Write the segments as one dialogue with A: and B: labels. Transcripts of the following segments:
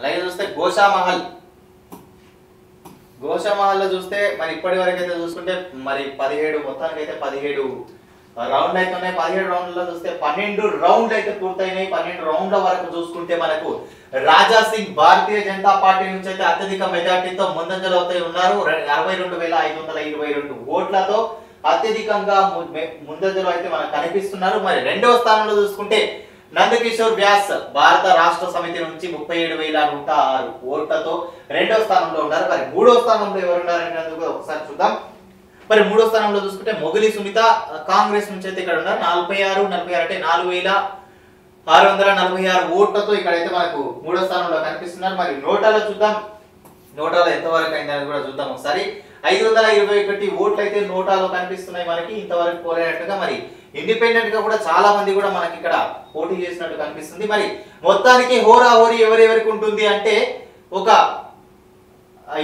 A: అలాగే చూస్తే గోషామహల్ లో చూస్తే మరి ఇప్పటి వరకు అయితే చూసుకుంటే మరి 17 మొత్తానికి అయితే 17 రౌండ్ అయితే ఉన్నాయి. 17 రౌండ్లలో చూస్తే 12 రౌండ్లు అయితే పూర్తయినాయి. 12 రౌండ్ల వరకు చూసుకుంటే మనకు రాజా సింగ్ భారతీయ జనతా పార్టీ నుంచి అయితే అత్యధిక మెజార్టీతో ముందంజలో అయితే ఉన్నారు. 62,522 ఓట్లతో అత్యధికంగా ముందంజలో అయితే మనకు కనిపిస్తున్నారు. మరి రెండవ స్థానంలో చూసుకుంటే నందకిషోర్ వ్యాస్ భారత రాష్ట్ర సమితి నుంచి 37,106 ఓట్లతో రెండవ స్థానంలో ఉన్నారు. మరి మూడో స్థానంలో ఎవరు ఉన్నారనేది ఒకసారి చూద్దాం. మరి మూడో స్థానంలో చూసుకుంటే మొగలి సునీత కాంగ్రెస్ నుంచి అయితే ఇక్కడ ఉన్నారు. 46 అంటే 4,646 ఓట్లతో ఇక్కడైతే మనకు మూడో స్థానంలో కనిపిస్తున్నారు. మరి నోటాలో చూద్దాం, నోటాలో ఎంతవరకు అయిందని కూడా చూద్దాం ఒకసారి. 521 ఓట్లు అయితే నోటాలో కనిపిస్తున్నాయి మనకి. ఇంతవరకు పోలేనట్టుగా మరి ఇండిపెండెంట్ గా కూడా చాలా మంది కూడా మనకి ఇక్కడ పోటీ చేసినట్టు కనిపిస్తుంది. మరి మొత్తానికి హోరాహోరీ ఎవరెవరికి ఉంటుంది అంటే ఒక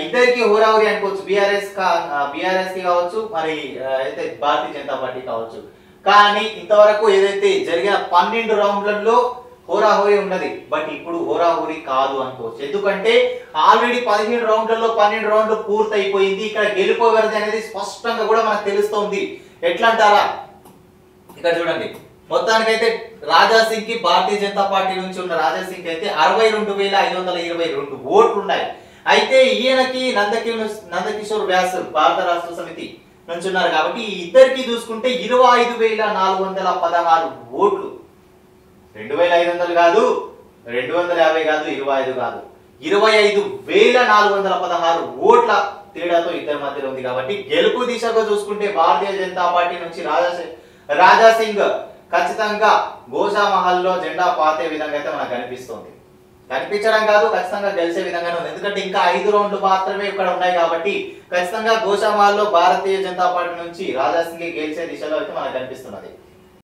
A: ఇద్దరికి హోరాహోరీ అనుకోవచ్చు. బీఆర్ఎస్ కి కావచ్చు, మరి అయితే భారతీయ జనతా పార్టీ కావచ్చు. కానీ ఇంతవరకు ఏదైతే జరిగిన 12 రౌండ్లలో హోరాహోరీ ఉన్నది. బట్ ఇప్పుడు హోరాహోరీ కాదు అనుకోవచ్చు. ఎందుకంటే ఆల్రెడీ 15 రౌండ్లలో 12 రౌండ్లు పూర్తయిపోయింది. ఇక్కడ గెలుపోవరిది అనేది స్పష్టంగా కూడా మనకు తెలుస్తోంది. ఎట్లా అంటారా, ఇక్కడ చూడండి. మొత్తానికైతే రాజా సింగ్ కి భారతీయ జనతా పార్టీ నుంచి ఉన్న రాజా సింగ్ అయితే 62,522 ఓట్లు ఉన్నాయి. అయితే ఈయనకి నందకిషోర్ వ్యాస్ భారత రాష్ట్ర సమితి నుంచి ఉన్నారు కాబట్టి ఈ ఇద్దరికి చూసుకుంటే 25,416 ఓట్లు. 2,500 కాదు, 250 కాదు, 25 కాదు, 25,416 ఓట్ల తేడాతో ఇద్దరి మధ్యలో ఉంది. కాబట్టి గెలుపు దిశగా చూసుకుంటే భారతీయ జనతా పార్టీ నుంచి రాజా సింగ్ ఖచ్చితంగా గోషామహల్ లో జెండా పాతే విధంగా అయితే మనకు కనిపిస్తుంది. కనిపించడం కాదు, ఖచ్చితంగా గెలిచే విధంగానే ఉంది. ఎందుకంటే ఇంకా 5 రౌండ్లు మాత్రమే ఇక్కడ ఉన్నాయి కాబట్టి ఖచ్చితంగా గోషామహల్ లో భారతీయ జనతా పార్టీ నుంచి రాజా సింగ్ గెలిచే దిశలో అయితే మనకు కనిపిస్తున్నది.